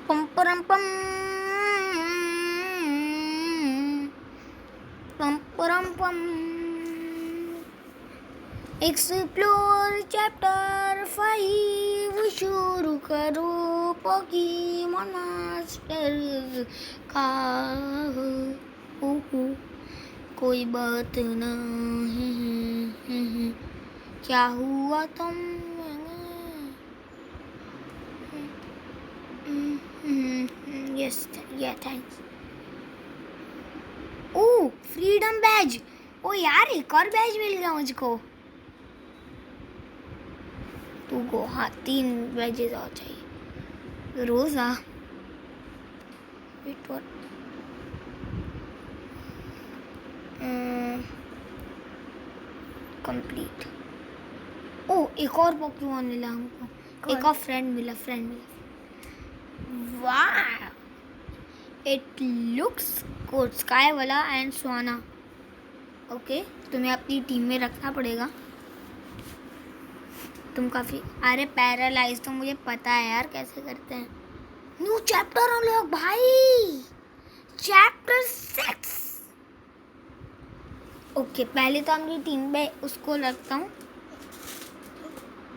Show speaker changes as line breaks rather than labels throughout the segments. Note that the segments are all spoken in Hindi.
पम परम पम पम परम पम। एक्सप्लोर चैप्टर 5 शुरू करो पोकेमॉन मास्टर का। कोई बात नहीं, क्या हुआ तुम? यस या थैंक्स। ओह फ्रीडम बैज। ओ यार एक और बैज मिल गया मुझको। तू को हाँ 3 बैजेस और चाहिए रोज। Wait what? कंप्लीट। ओ एक और पोकेमॉन मिला हमको। एक और फ्रेंड मिला। वाह इट लुक्स गुड। स्काई वाला एंड स्वाना। ओके तुम्हें अपनी टीम में रखना पड़ेगा। तुम काफी अरे पैरालाइज तो मुझे पता है यार कैसे करते हैं। न्यू चैप्टर हम लोग भाई। चैप्टर 6। ओके पहले तो अपनी टीम में उसको रखता हूँ।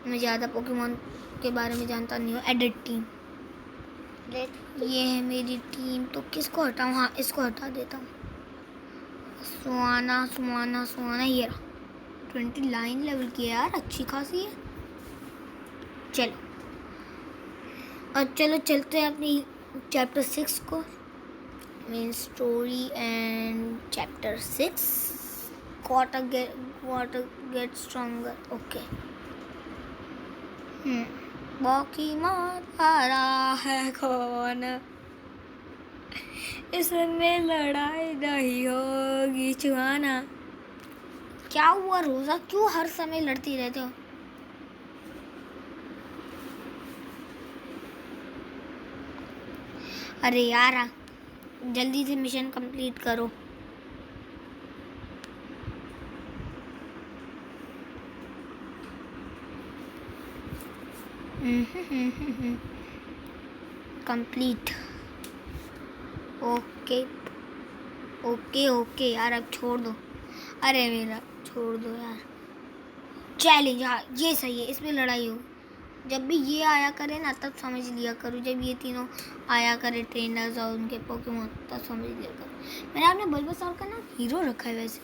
मैं ज़्यादा पोकेमॉन के बारे में जानता नहीं हूँ। Edit team. ये है मेरी टीम। तो किसको हटाऊँ? हाँ इसको हटा देता हूँ। सुहाना ये रहा। 29 लेवल की है यार, अच्छी खासी है। चलो अब चलो चलते हैं अपनी चैप्टर 6 को। Main story and chapter 6 water get stronger. Okay Pokemon आ रहा है कौन? इसमें लड़ाई नहीं होगी चुहाना। क्या हुआ रोजा? क्यों हर समय लड़ती रहते हो? अरे यार जल्दी से मिशन कंप्लीट करो। कंप्लीट। ओके यार अब छोड़ दो। अरे मेरा छोड़ दो यार। चैलेंज हाँ ये सही है, इसमें लड़ाई हो। जब भी ये आया करे ना तब समझ लिया करो। जब ये तीनों आया करे ट्रेनर्स और उनके पोकेमॉन तब समझ लिया करो। मैंने आपने बल्बासौर का ना हीरो रखा है। वैसे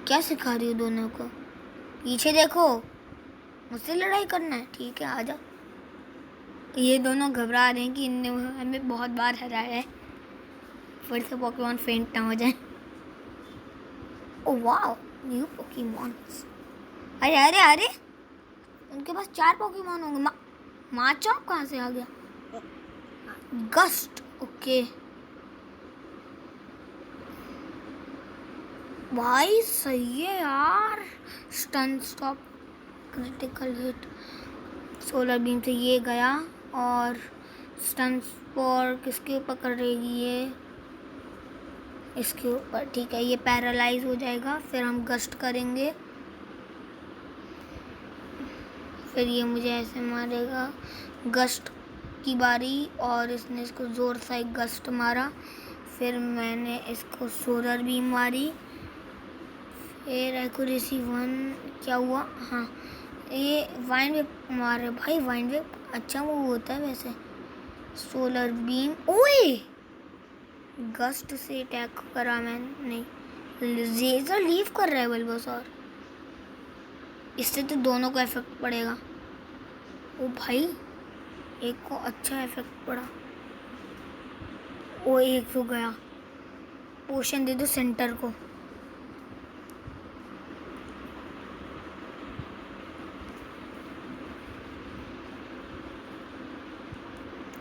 क्या सिखा रही हो दोनों को? पीछे देखो, मुझसे लड़ाई करना है? ठीक है आजा। ये दोनों घबरा रहे हैं कि इनने हमें बहुत बार हराया है, फिर से पोकेमॉन फेंट ना हो जाए। ओह वाह न्यू पोकेमॉन। अरे उनके पास 4 पोकेमॉन होंगे। माचॉप कहाँ से आ गया? गस्ट। ओके भाई सही है यार। Stun stop critical hit. Solar beam से ये गया और स्टन स्पोर किसके ऊपर करेगी? ये इसके ऊपर। ठीक है ये पैरालाइज हो जाएगा। फिर हम गस्ट करेंगे। फिर ये मुझे ऐसे मारेगा। गस्ट की बारी और इसने इसको ज़ोर से एक गस्ट मारा। फिर मैंने इसको सोलर बीम मारी। फिर एक्यूरेसी 1 क्या हुआ? हाँ ये वाइन वेव मारे भाई। वाइन वेव अच्छा मूव होता है वैसे। Solar beam. ओए गस्ट से अटैक करा मैंने। लेजर लीव कर रहा है बल्बासौर। इससे तो दोनों को इफेक्ट पड़ेगा। ओ भाई एक को अच्छा इफेक्ट पड़ा। ओ एक तो गया। पोशन दे दो सेंटर को।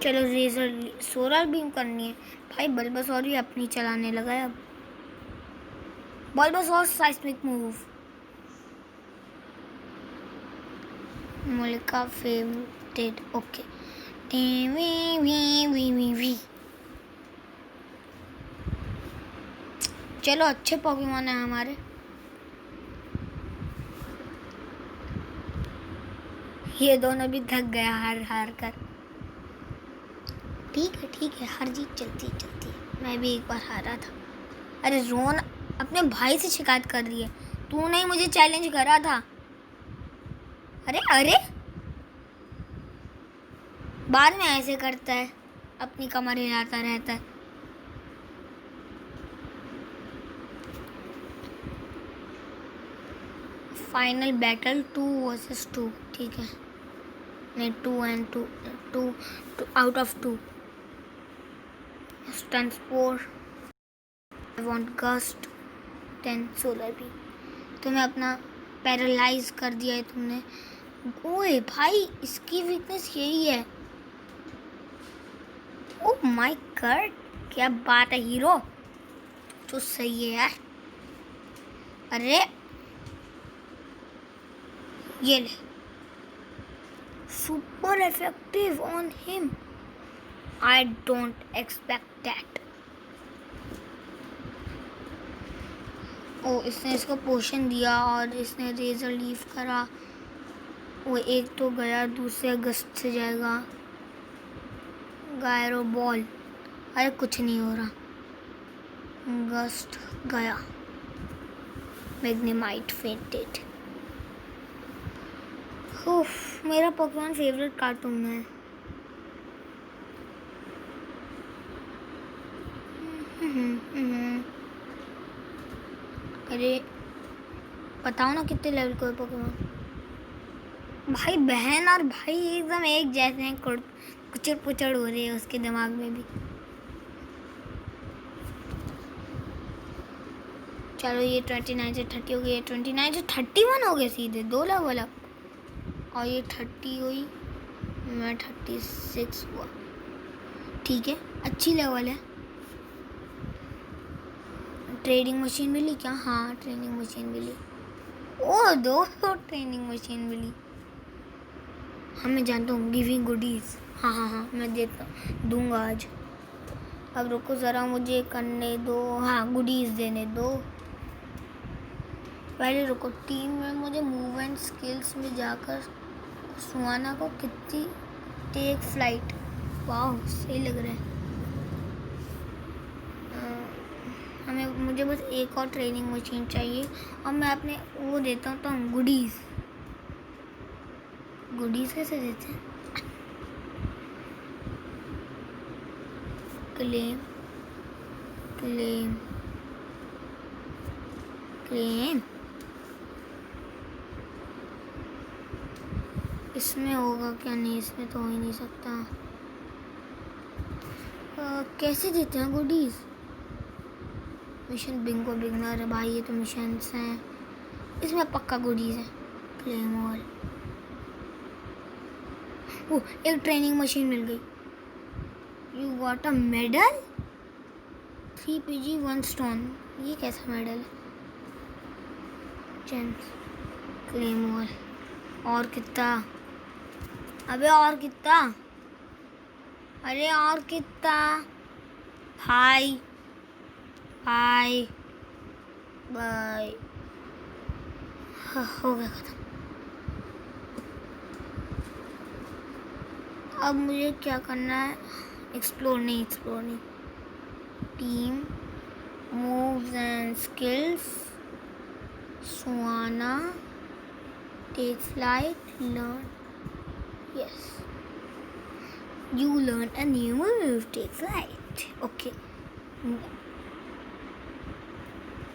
चलो रेजर सोलर बीम करनी है भाई। बल्बासौर भी अपनी चलाने लगा है अब। Bulbasaur seismic move. मोलिका फेवरेट। ओके वी। चलो अच्छे पोकेमॉन है हमारे। ये दोनों भी थक गया हार कर। ठीक है, हर जीत चलती है। मैं भी एक बार हारा था। अरे रोन अपने भाई से शिकायत कर रही है, तूने ही मुझे चैलेंज करा था। अरे बाद में ऐसे करता है, अपनी कमर हिलाता रहता है। फाइनल बैटल 2 वर्सेस 2, ठीक है। नहीं 2 and 2 out of 2। Stun spore, I want gust 10 solar भी। तुम्हें अपना पैरालाइज कर दिया है तुमने। ओए भाई, इसकी वीकनेस यही है। ओह माय गॉड, क्या बात है हीरो, तो सही है यार। अरे ये ले, super effective on him. I don't expect that. Oh, इसने इसको पोशन दिया और इसने रेजर लीव करा। वो एक तो गया, दूसरे गस्ट से जाएगा। गायरो बॉल, अरे कुछ नहीं हो रहा। गस्ट गया, मैग्नेमाइट फेंटेड। उफ, मेरा पोकेमॉन फेवरेट कार्टून है। अरे बताओ ना कितने लेवल को है पोकेमॉन। भाई बहन और भाई एकदम एक जैसे हैं, कुचड़ पुचड़ हो रही है उसके दिमाग में भी। चलो ये 29 से 30 हो गई, ये 29 से 31 हो गए सीधे 2 लेवल अप। और ये 30 हुई, मैं 36 हुआ। ठीक है, अच्छी लेवल है। ट्रेडिंग मशीन मिली क्या? हाँ ट्रेनिंग मशीन मिली। ओ 2 ट्रेनिंग मशीन मिली। हाँ मैं जानता हूँ, गिविंग गुडीज। हाँ मैं दूंगा आज। अब रुको ज़रा, मुझे करने दो। हाँ गुडीज देने दो। पहले रुको, टीम में मुझे मूव एंड स्किल्स में जाकर सुहाना को कितनी टेक फ्लाइट। वाह सही लग रहा है। मुझे बस एक और ट्रेनिंग मशीन चाहिए और मैं अपने वो देता हूँ तो गुडीज कैसे देते हैं? क्लेम इसमें होगा क्या? नहीं, इसमें तो हो ही नहीं सकता। कैसे देते हैं गुडीज? मिशन बिंगो बिगनर है भाई, ये तो मिशंस हैं, इसमें पक्का गुडीज है। Claim all. ओ एक ट्रेनिंग मशीन मिल गई। You got a medal, 3 PG 1 stone. ये कैसा मेडल है? Chance claim all. और कितना? अबे और कितना? अरे और कितना? Hi bye. हो गया खत्म। अब मुझे क्या करना है? एक्सप्लोर नहीं। टीम मूव्स एंड स्किल्स, सुहाना take flight, learn. Yes, you learn a new move, take flight. Okay,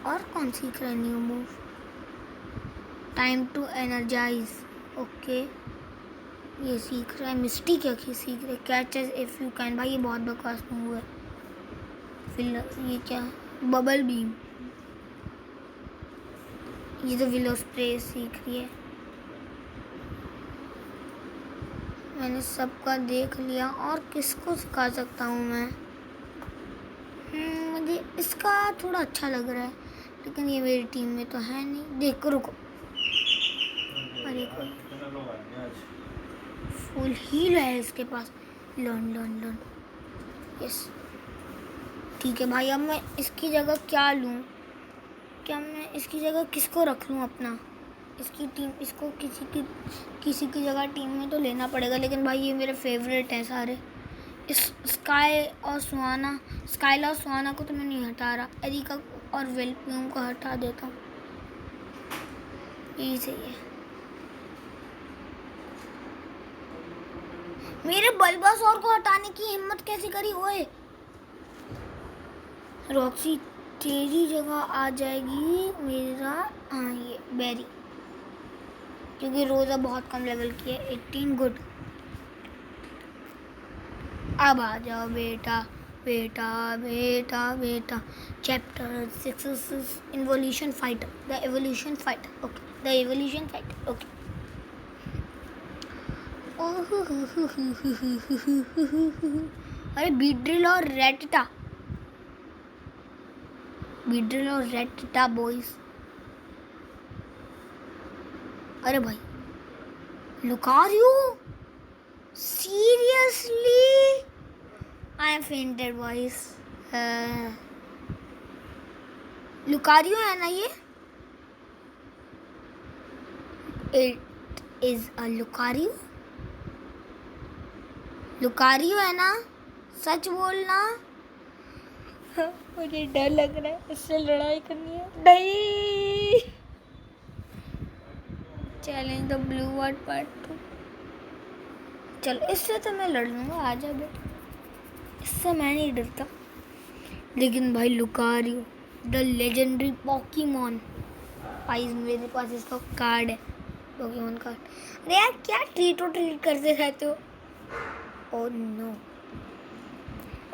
और कौन सीख रहा है new move? Time to energise. Okay, ये सीख रहा है। मिस्टी क्या सीख रहा है? Catch if you can. भाई ये बहुत बकवास मूव है। फिर ये क्या? Bubble beam. ये तो विलो स्प्रे सीख रही है। मैंने सबका देख लिया, और किसको सिखा सकता हूँ मैं? मुझे इसका थोड़ा अच्छा लग रहा है, लेकिन ये मेरी टीम में तो है नहीं। देखो रुको, अरे फुल हील है इसके पास। लर्न। यस ठीक है भाई। अब मैं इसकी जगह क्या लूँ? क्या मैं इसकी जगह किसको रख लूँ अपना? इसकी टीम, इसको किसी की जगह टीम में तो लेना पड़ेगा। लेकिन भाई ये मेरे फेवरेट हैं सारे, इस स्काइला और सुहाना को तो मैं नहीं हटा रहा, एरिका और वेलप्यूम को हटा देता हूँ, यही सही है। मेरे बल्बासोर को हटाने की हिम्मत कैसे करी ओए। रॉक्सी तेरी जगह आ जाएगी मेरा ये बेरी, क्योंकि रोजा बहुत कम लेवल की है, 18 गुड। अब आ जाओ बेटा बेटा बेटा बेटा। Chapter 6 evolution fighter, the evolution fighter, okay, the evolution fighter, okay. अरे बीड्रिल और रेटिटा बॉयज। अरे भाई Lucario, seriously I am fainted boys. Lucario है ना ये, इट इज अ लुकारियो है ना, सच बोलना। मुझे डर लग रहा है, इससे लड़ाई करनी है। नहीं, challenge the Blue World part 2। चलो इससे तो मैं लड़ लूँगा, आ जा बेटा, इससे मैं नहीं डरता। लेकिन भाई लुकारियो द लेजेंडरी पोकेमॉन, भाई मेरे पास इसका कार्ड है, पोकेमॉन कार्ड। अरे यार क्या ट्रीट करते रहते हो। ओह नो,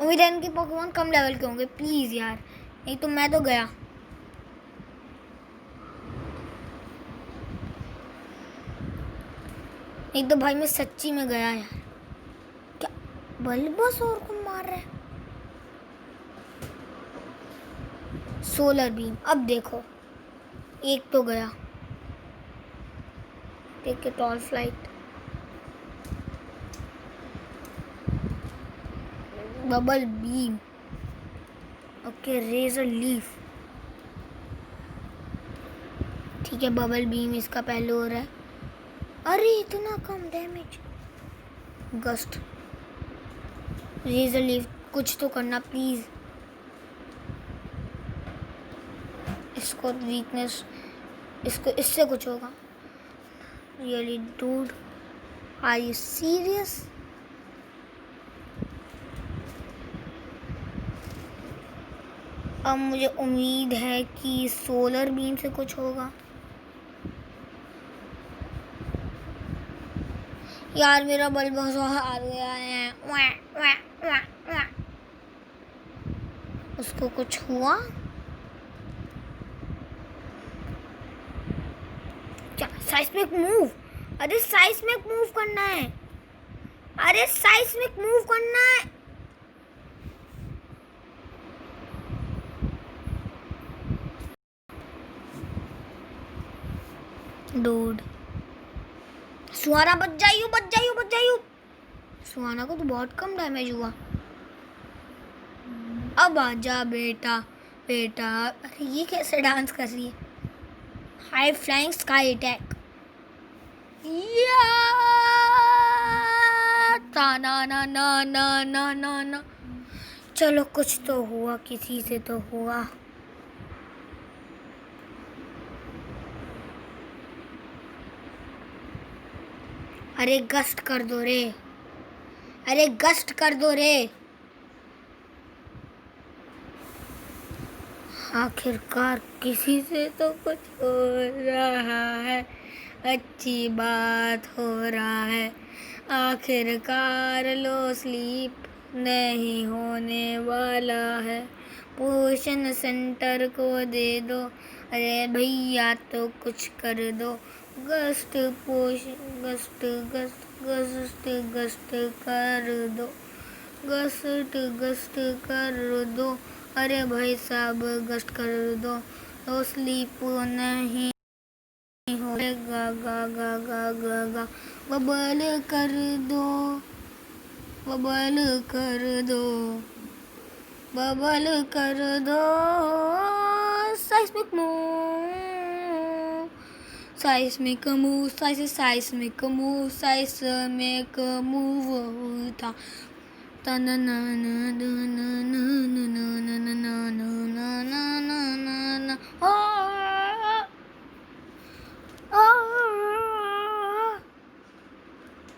उम्मीद है इनके पोकेमॉन कम लेवल के होंगे, प्लीज यार, नहीं तो मैं तो गया। नहीं तो भाई मैं सच्ची में गया यार। क्या बल्बासोर को मार रहा है। सोलर बीम, अब देखो एक तो गया, take it all flight. Bubble beam, okay, razor leaf, ठीक है, बबल बीम इसका पहले हो रहा है। अरे इतना कम डैमेज। गस्ट, रेजर लीफ, कुछ तो करना प्लीज। इसको वीकनेस, इसको इससे कुछ होगा। Really dude, are you serious. अब मुझे उम्मीद है कि सोलर बीम से कुछ होगा। यार मेरा बल्बासोर हार गया है। उसको कुछ हुआ क्या? साइस्मिक मूव, अरे साइस्मिक मूव करना है, अरे साइस्मिक मूव करना है। डूड, सुहाना बच जाइयो। सुहाना को तो बहुत कम डैमेज हुआ। अब आजा बेटा। अरे ये कैसे डांस कर रही है। हाई फ्लाइंग स्काई अटैक, ना ना ना ना ना ना ना। चलो कुछ तो हुआ, किसी से तो हुआ। अरे गस्ट कर दो रे, आखिरकार किसी से तो कुछ हो रहा है, अच्छी बात हो रहा है। आखिरकार लो स्लीप नहीं होने वाला है, पोषण सेंटर को दे दो। अरे भैया तो कुछ कर दो। गस्ट कर दो। अरे भाई साहब गस्ट कर दो, तो स्लीप नहीं होगा। गा बबल कर दो। साइस्मिक मूव था।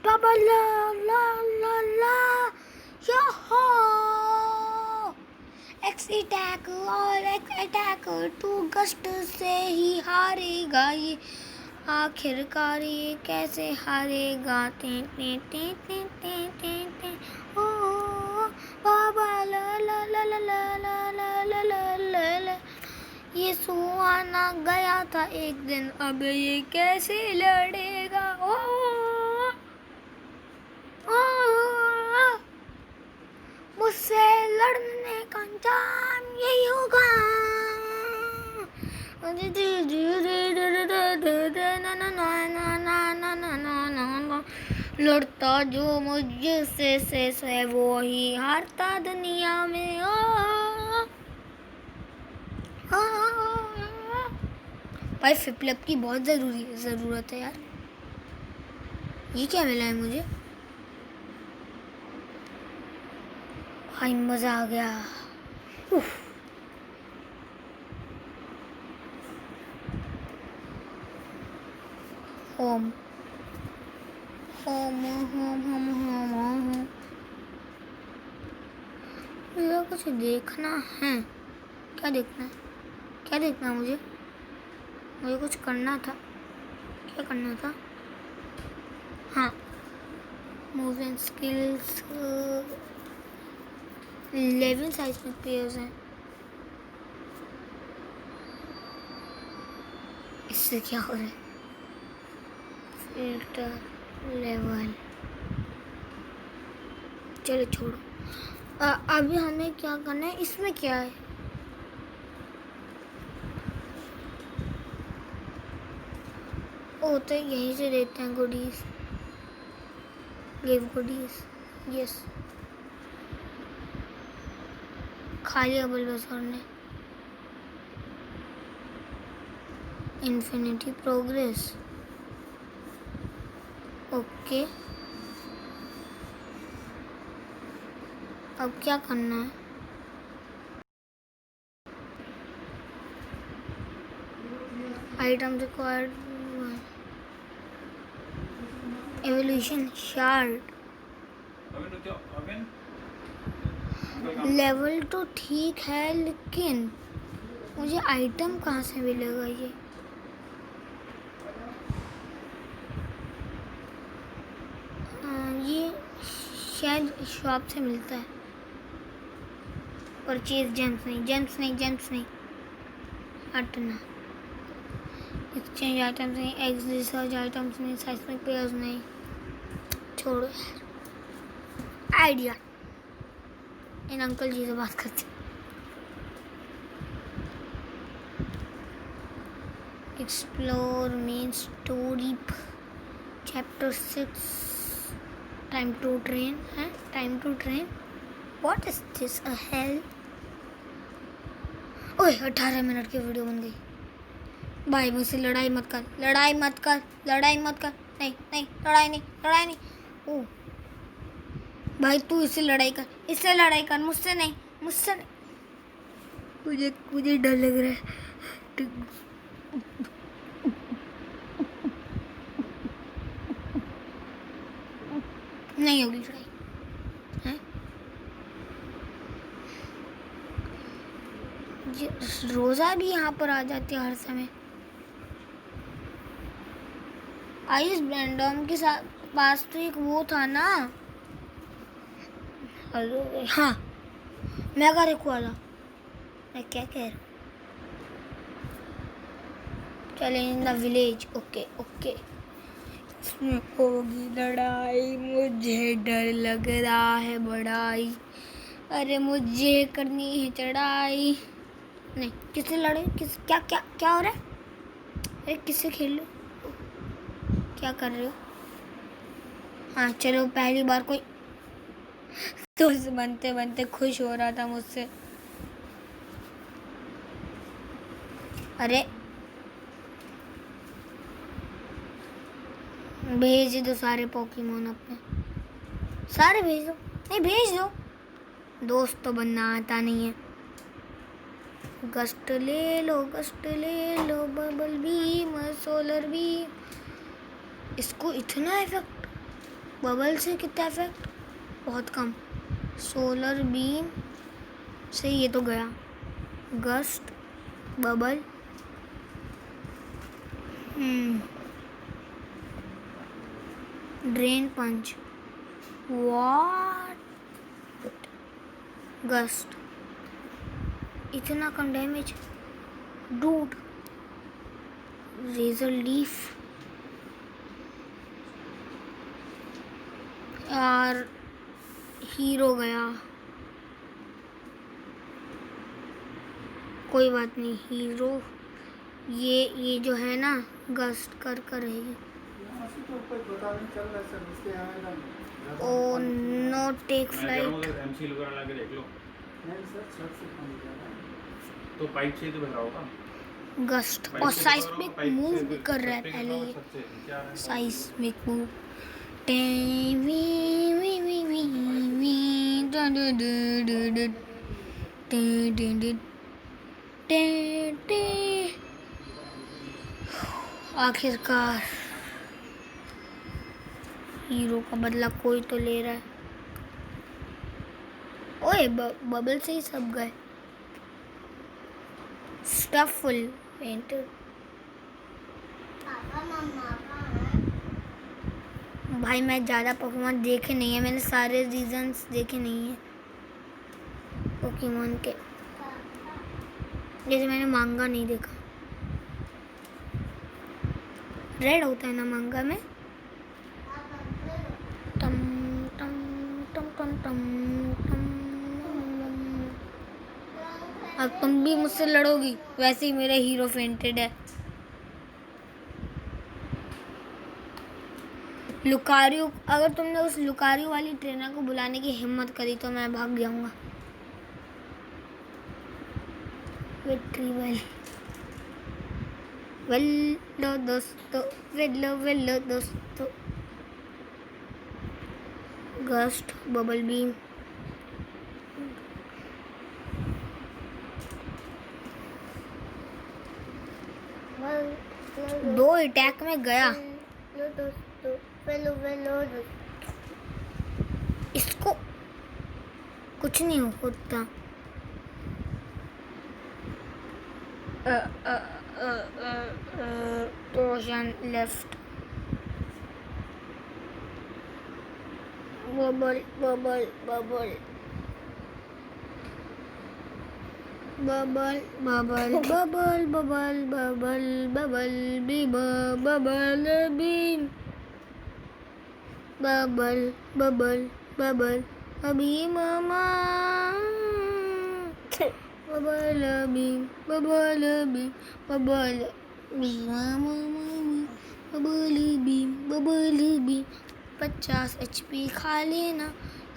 Baba la la la la, yoho! X attack और X attack तू गस्ट से ही हारेगा ये, आखिरकार ये कैसे हारेगा? टे टे टे टे टे टे टे ओ बाबा ला ला ला ला ला ला ला ला ला ला ला। ये सुहाना गया था एक दिन, अब ये कैसे लड़ेगा? ओ मुझसे लड़ने का अंजाम यही होगा। लड़ता जो मुझसे से वो ही हारता दुनिया में। भाई फ्लिप की बहुत ज़रूरत है यार। ये क्या मिला है मुझे? भाई मज़ा आ गया। Home home home home home home. मुझे कुछ देखना है। क्या देखना है? क्या देखना है मुझे? मुझे कुछ करना था। क्या करना था? हाँ, मूवमेंट स्किल्स 11 साइज़ पेयर्स हैं। इससे क्या हो रहा है? फिल्टर लेवल, चलो छोड़ो। अभी हमें क्या करना है? इसमें क्या है? ओ तो यहीं से देते हैं गुडीज। Give goodies, yes. खा लिया बल्बसर ने। Infinity progress, okay. अब क्या करना है? Item required, evolution shard. Level तो ठीक है, लेकिन मुझे आइटम कहाँ से मिलेगा? ये शायद शॉप से मिलता है। परचेज जेम्स नहीं, जेम्स नहीं, जेम्स नहीं, हटना। एक्सचेंज आइटम्स नहीं, एक्स रिसर्च आइटम्स नहीं, साइस्मिक पेयर्स नहीं, छोड़ो यार। आइडिया, इन अंकल जी से बात करते। Explore main story chapter 6, time to train है। Time to train, what is this a hell? ओए 18 मिनट की वीडियो बन गई। भाई मुझसे लड़ाई मत कर, लड़ाई मत कर, लड़ाई मत कर। नहीं नहीं, लड़ाई नहीं, लड़ाई नहीं। ओ भाई तू इससे लड़ाई कर, इससे लड़ाई कर, मुझसे नहीं, मुझसे नहीं। मुझे डर लग रहा है। नहीं होगी लड़ाई है? रोजा भी यहाँ पर आ जाती है हर समय। आइस ब्रैंडम के साथ पास तो एक वो था ना। हाँ, मेगा रेक वाला। मैं क्या कह रहा हूँ? चले in the village, okay okay. इसमें होगी लड़ाई, मुझे डर लग रहा है बड़ाई। अरे मुझे करनी है चढ़ाई। नहीं, किससे लड़े? किस क्या क्या क्या हो रहा है? अरे किससे खेल लो? क्या कर रहे हो? हाँ चलो, पहली बार कोई दोस्त बनते बनते खुश हो रहा था मुझसे। अरे भेज दो सारे पोकेमोन अपने, सारे भेज दो। नहीं भेज दो, दोस्त तो बनना आता नहीं है। गस्ट ले लो बबल बीम सोलर बीम। इसको इतना इफेक्ट, बबल से कितना इफेक्ट, बहुत कम। सोलर बीम से ये तो गया। Gust bubble, drain punch, what, gust, इतना कम डैमेज डूड। रेजर लीफ यार, हीरो गया, कोई बात नहीं। हीरो ये जो है ना, गस्ट कर रहेगी। Oh no, take flight.
तो पाइप से तो भरा होगा।
गस्ट और साइस्मिक मूव भी कर रहा है पहले ये। साइस्मिक मूव, आखिरकार हीरो का बदला कोई तो ले रहा है। ओए बबल से ही सब गए। Stuff full painted. भाई मैं ज़्यादा परफॉर्मेंस देखे नहीं है, मैंने सारे रीजन्स देखे नहीं है पोकेमॉन के, जैसे मैंने मांगा नहीं देखा। रेड होता है ना मांगा में। टम टम टम टम टम टम। अब तुम भी मुझसे लड़ोगी, वैसे ही मेरा हीरो फेंटेड है। लुकारियो, अगर तुमने उस लुकारियो वाली ट्रेनर को बुलाने की हिम्मत करी तो मैं भाग जाऊंगा। वेलो दोस्तों, वेलो दोस्तों। गस्ट बबल बीम, दो अटैक में गया। इसको कुछ नहीं होता। Potion left. Bubble bubble bubble bubble bubble bubble bubble bubble bubble beam bubble beam bubble bubble bubble अभी मामा bubble beam bubble beam bubble bubble beam bubble beam 50 HP खा लेना।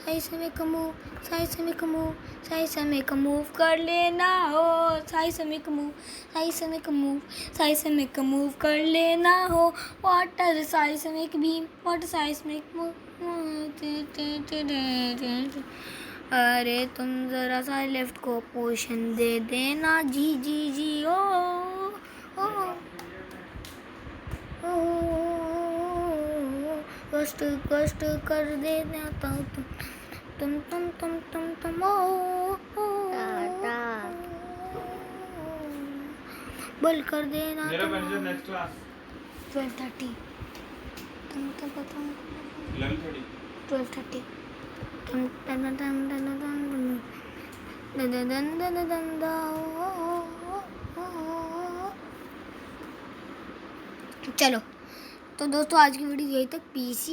सही समय का मूव, सही समय का मूव, सही समय का मूव कर लेना हो। सही समय का मूव, सही समय का मूव, सही समय का मूव कर लेना हो। Water साइस्मिक beam, water साइस्मिक move. अरे तुम जरा सा लेफ्ट को पोशन दे देना। जी जी जी ओ ओ कष्ट कष्ट कर देना तुम ओ बल कर देना।
मेरा मैनेजर नेक्स्ट क्लास
12:30। तुम तो बताओ
11:30
12:30। चलो तो दोस्तों आज की वीडियो यही तक। पीसी